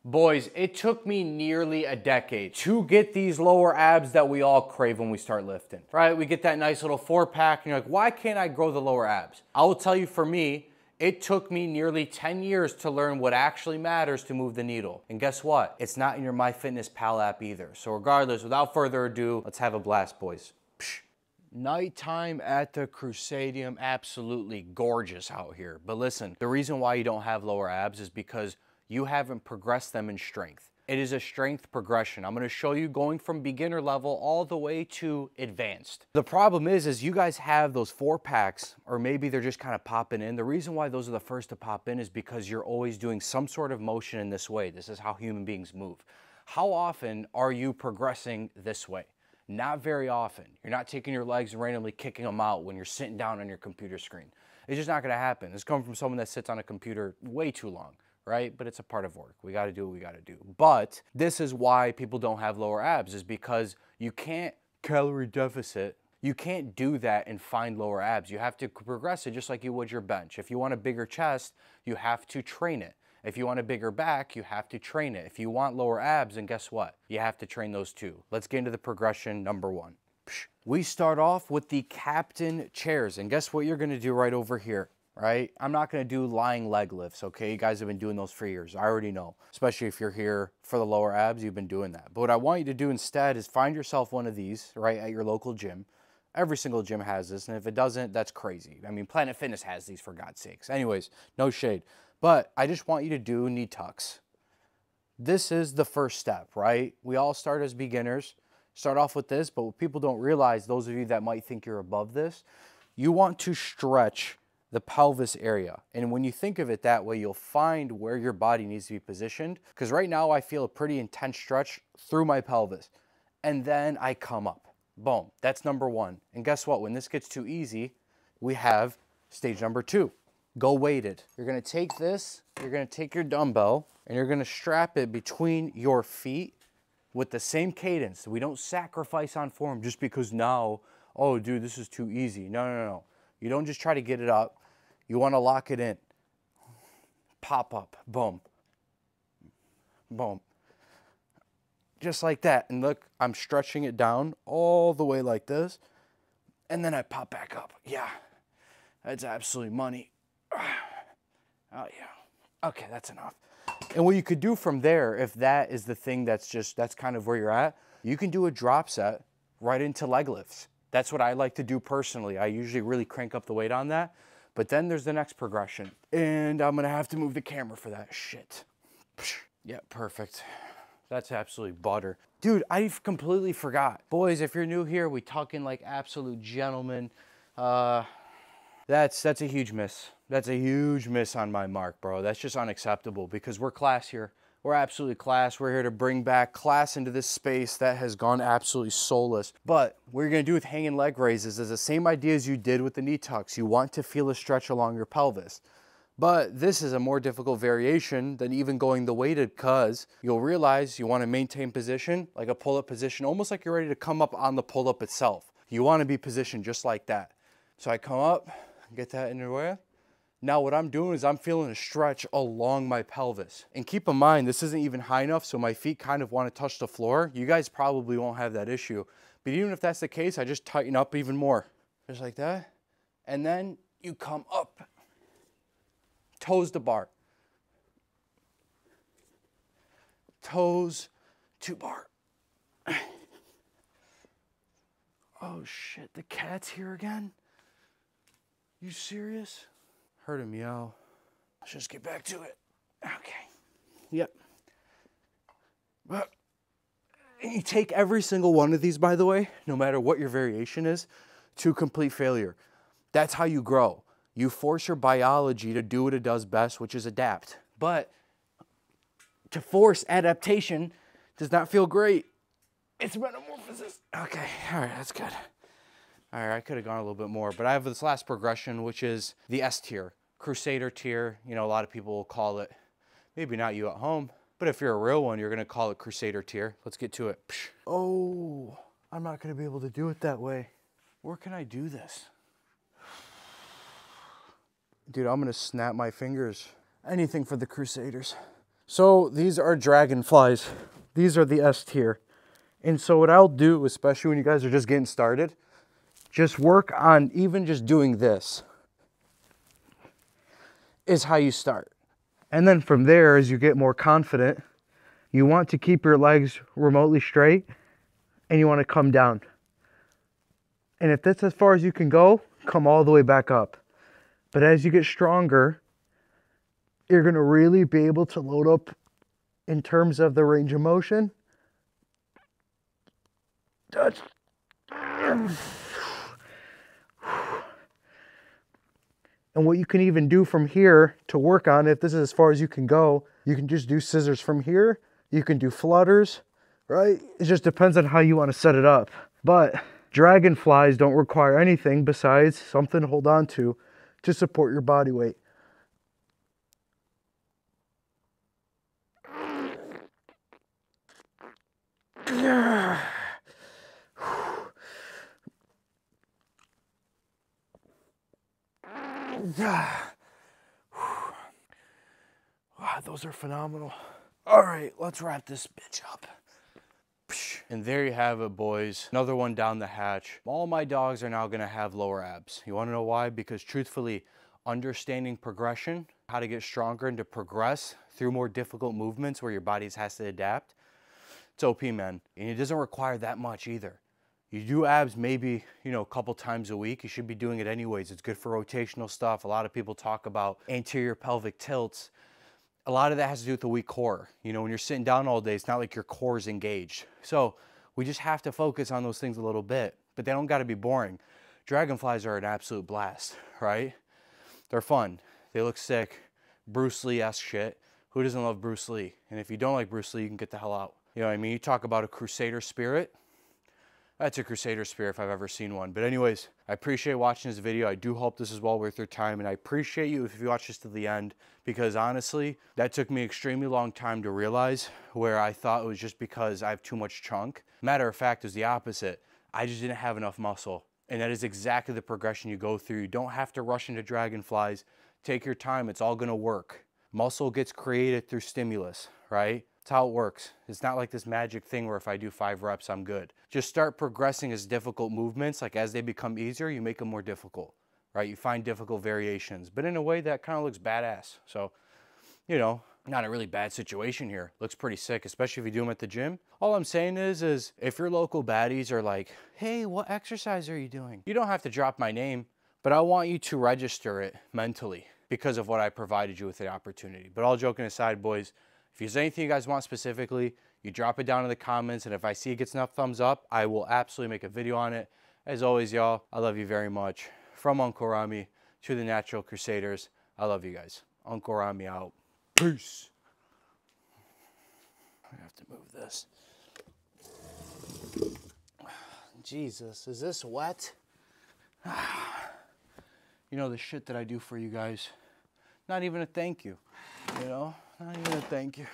Boys, it took me nearly a decade to get these lower abs that we all crave when we start lifting, right? We get that nice little 4-pack and you're like, why can't I grow the lower abs? I will tell you, for me, it took me nearly 10 years to learn what actually matters to move the needle. And guess what? It's not in your MyFitnessPal app either. So regardless, without further ado, let's have a blast, boys. Psh. Nighttime at the Crusadium, absolutely gorgeous out here. But listen, the reason why you don't have lower abs is because you haven't progressed them in strength. It is a strength progression. I'm gonna show you going from beginner level all the way to advanced. The problem is you guys have those 4-packs, or maybe they're just kind of popping in. The reason why those are the first to pop in is because you're always doing some sort of motion in this way. This is how human beings move. How often are you progressing this way? Not very often. You're not taking your legs and randomly kicking them out when you're sitting down on your computer screen. It's just not gonna happen. It's coming from someone that sits on a computer way too long. Right? But it's a part of work. We got to do what we got to do. But this is why people don't have lower abs, is because you can't calorie deficit. You can't do that and find lower abs. You have to progress it just like you would your bench. If you want a bigger chest, you have to train it. If you want a bigger back, you have to train it. If you want lower abs, then guess what? You have to train those too. Let's get into the progression number 1. We start off with the captain chairs. And guess what you're going to do right over here? Right? I'm not going to do lying leg lifts, okay? You guys have been doing those for years. I already know. Especially if you're here for the lower abs, you've been doing that. But what I want you to do instead is find yourself one of these, right, at your local gym. Every single gym has this, and if it doesn't, that's crazy. I mean, Planet Fitness has these, for God's sakes. Anyways, no shade. But I just want you to do knee tucks. This is the first step, right? We all start as beginners. Start off with this, but what people don't realize, those of you that might think you're above this, you want to stretch the pelvis area. And when you think of it that way, you'll find where your body needs to be positioned. Because right now I feel a pretty intense stretch through my pelvis. And then I come up. Boom. That's number 1. And guess what? When this gets too easy, we have stage number 2. Go weighted. You're going to take this, you're going to take your dumbbell, and you're going to strap it between your feet with the same cadence. We don't sacrifice on form just because now, oh dude, this is too easy. No, no, no. You don't just try to get it up. You want to lock it in. Pop up. Boom. Boom. Just like that. And look, I'm stretching it down all the way like this. And then I pop back up. Yeah. That's absolutely money. Oh, yeah. Okay, that's enough. And what you could do from there, if that is the thing that's kind of where you're at, you can do a drop set right into leg lifts. That's what I like to do personally. I usually really crank up the weight on that. But then there's the next progression. And I'm going to have to move the camera for that shit. Yeah, perfect. That's absolutely butter. Dude, I completely forgot. Boys, if you're new here, we talking like absolute gentlemen. That's a huge miss. That's a huge miss on my mark, bro. That's just unacceptable because we're class here. We're absolutely class. We're here to bring back class into this space that has gone absolutely soulless. But what you're gonna do with hanging leg raises is the same idea as you did with the knee tucks. You want to feel a stretch along your pelvis. But this is a more difficult variation than even going the weighted, because you'll realize you wanna maintain position, like a pull-up position, almost like you're ready to come up on the pull-up itself. You wanna be positioned just like that. So I come up, get that in the way. Now what I'm doing is I'm feeling a stretch along my pelvis. And keep in mind, this isn't even high enough, so my feet kind of want to touch the floor. You guys probably won't have that issue. But even if that's the case, I just tighten up even more. Just like that. And then you come up. Toes to bar. Toes to bar. Oh shit, the cat's here again? You serious? Heard him meow. Let's just get back to it. Okay. Yep. But you take every single one of these, by the way, no matter what your variation is, to complete failure. That's how you grow. You force your biology to do what it does best, which is adapt. But to force adaptation does not feel great. It's metamorphosis. Okay, all right, that's good. All right, I could have gone a little bit more, but I have this last progression, which is the S tier, Crusader tier. You know, a lot of people will call it, maybe not you at home, but if you're a real one, you're gonna call it Crusader tier. Let's get to it. Oh, I'm not gonna be able to do it that way. Where can I do this? Dude, I'm gonna snap my fingers. Anything for the Crusaders. So these are dragonflies. These are the S tier. And so what I'll do, especially when you guys are just getting started, just work on even just doing this is how you start. And then from there, as you get more confident, you want to keep your legs remotely straight and you want to come down. And if that's as far as you can go, come all the way back up. But as you get stronger, you're going to really be able to load up in terms of the range of motion. And what you can even do from here to work on, if this is as far as you can go, you can just do scissors from here. You can do flutters, right? It just depends on how you want to set it up. But dragonflies don't require anything besides something to hold on to support your body weight. Wow, those are phenomenal. All right, let's wrap this bitch up. And there you have it, boys. Another one down the hatch. All my dogs are now gonna have lower abs. You wanna know why? Because truthfully, understanding progression, how to get stronger and to progress through more difficult movements where your body has to adapt, it's OP, man. And it doesn't require that much either. You do abs maybe, you know, a couple times a week. You should be doing it anyways. It's good for rotational stuff. A lot of people talk about anterior pelvic tilts. A lot of that has to do with the weak core. You know, when you're sitting down all day, it's not like your core is engaged. So we just have to focus on those things a little bit, but they don't got to be boring. Dragonflies are an absolute blast, right? They're fun. They look sick. Bruce Lee-esque shit. Who doesn't love Bruce Lee? And if you don't like Bruce Lee, you can get the hell out. You know what I mean? You talk about a Crusader spirit. That's a Crusader spirit if I've ever seen one. But anyways, I appreciate watching this video. I do hope this is well worth your time. And I appreciate you if you watch this to the end. Because honestly, that took me an extremely long time to realize, where I thought it was just because I have too much chunk. Matter of fact, it was the opposite. I just didn't have enough muscle. And that is exactly the progression you go through. You don't have to rush into dragonflies. Take your time. It's all going to work. Muscle gets created through stimulus, right? That's how it works. It's not like this magic thing where if I do 5 reps, I'm good. Just start progressing as difficult movements. Like as they become easier, you make them more difficult, right? You find difficult variations, but in a way that kind of looks badass. So, you know, not a really bad situation here. Looks pretty sick, especially if you do them at the gym. All I'm saying is if your local baddies are like, hey, what exercise are you doing? You don't have to drop my name, but I want you to register it mentally because of what I provided you with the opportunity. But all joking aside, boys, if there's anything you guys want specifically, you drop it down in the comments, and if I see it gets enough thumbs up, I will absolutely make a video on it. As always, y'all, I love you very much. From Uncle Rommy to the Natural Crusaders, I love you guys. Uncle Rommy out. Peace. I have to move this. Jesus, is this wet? You know, the shit that I do for you guys. Not even a thank you, you know? Not even a thank you.